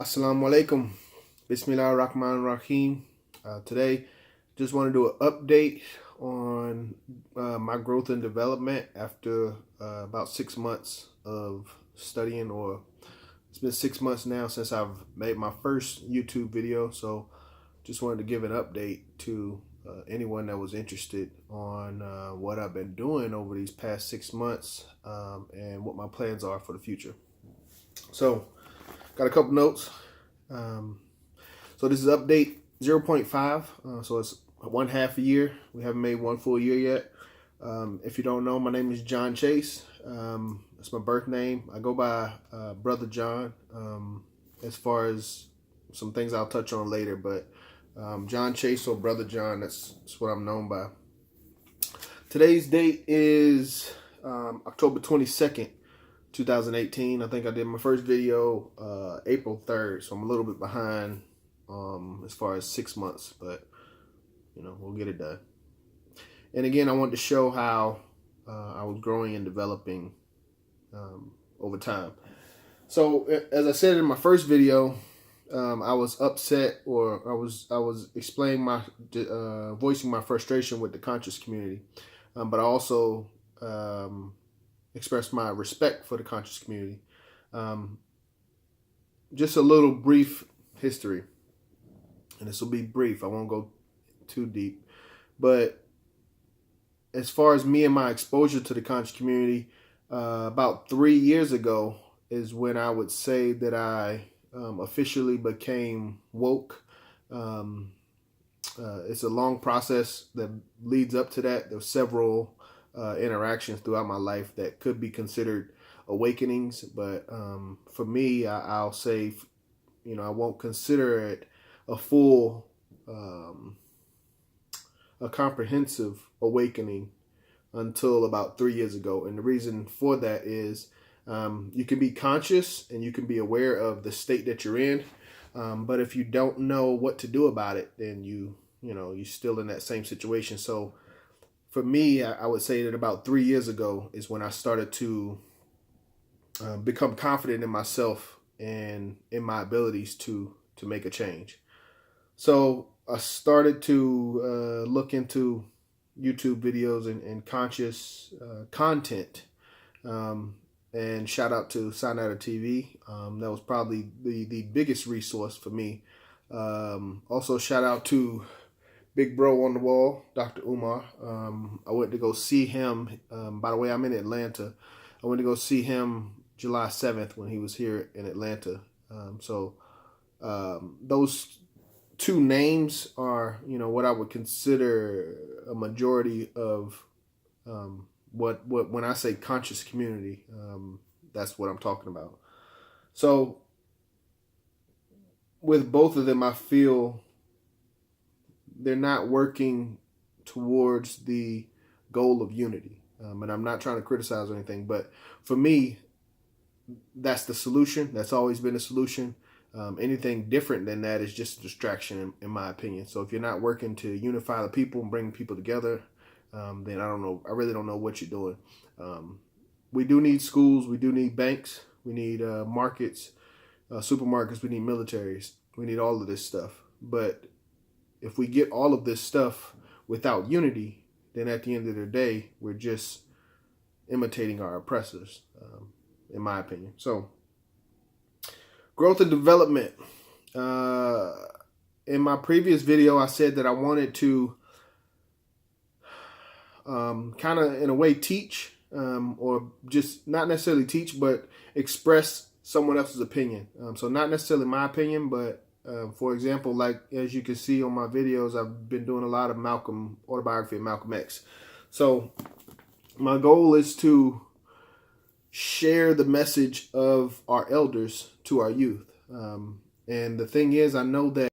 Assalamu alaikum. Bismillah ar-Rahman ar-Rahim. Today, just want to do an update on my growth and development after about 6 months of studying, or it's been 6 months now since I've made my first YouTube video. So just wanted to give an update to anyone that was interested on what I've been doing over these past 6 months and what my plans are for the future. So got a couple notes. So this is update 0.5. So it's 1/2 a year. We haven't made one full year yet. If you don't know, my name is John Chase. It's my birth name. I go by Brother John. As far as some things I'll touch on later, but John Chase or Brother John, that's what I'm known by. Today's date is October 22nd. 2018. I think I did my first video April 3rd, so I'm a little bit behind as far as 6 months, but you know, we'll get it done. And again, I wanted to show how I was growing and developing over time. So as I said in my first video, I was upset, or I was explaining my voicing my frustration with the conscious community, but I also express my respect for the conscious community. Just a little brief history, and this will be brief. I won't go too deep, but as far as me and my exposure to the conscious community, about 3 years ago is when I would say that I officially became woke. It's a long process that leads up to that. There's several interactions throughout my life that could be considered awakenings, but for me, I'll say, you know, I won't consider it a full, a comprehensive awakening until about 3 years ago. And the reason for that is you can be conscious and you can be aware of the state that you're in, but if you don't know what to do about it, then you're still in that same situation. So for me, I would say that about 3 years ago is when I started to become confident in myself and in my abilities to make a change. So I started to look into YouTube videos and conscious content. And shout out to Sinatra TV. That was probably the biggest resource for me. Also shout out to Big Bro on the Wall, Dr. Umar. I went to go see him. By the way, I'm in Atlanta. I went to go see him July 7th when he was here in Atlanta. Those two names are, what I would consider a majority of what when I say conscious community, that's what I'm talking about. So with both of them, I feel they're not working towards the goal of unity. And I'm not trying to criticize or anything, but for me, that's the solution. That's always been a solution. Anything different than that is just a distraction, in my opinion. So if you're not working to unify the people and bring people together, then I don't know. I really don't know what you're doing. We do need schools. We do need banks. We need markets, supermarkets. We need militaries. We need all of this stuff. But if we get all of this stuff without unity, then at the end of the day, we're just imitating our oppressors, in my opinion. So, growth and development. In my previous video, I said that I wanted to kind of, in a way, teach, or just not necessarily teach, but express someone else's opinion. So not necessarily my opinion, but for example, like as you can see on my videos, I've been doing a lot of autobiography of Malcolm X. So my goal is to share the message of our elders to our youth. And the thing is, I know that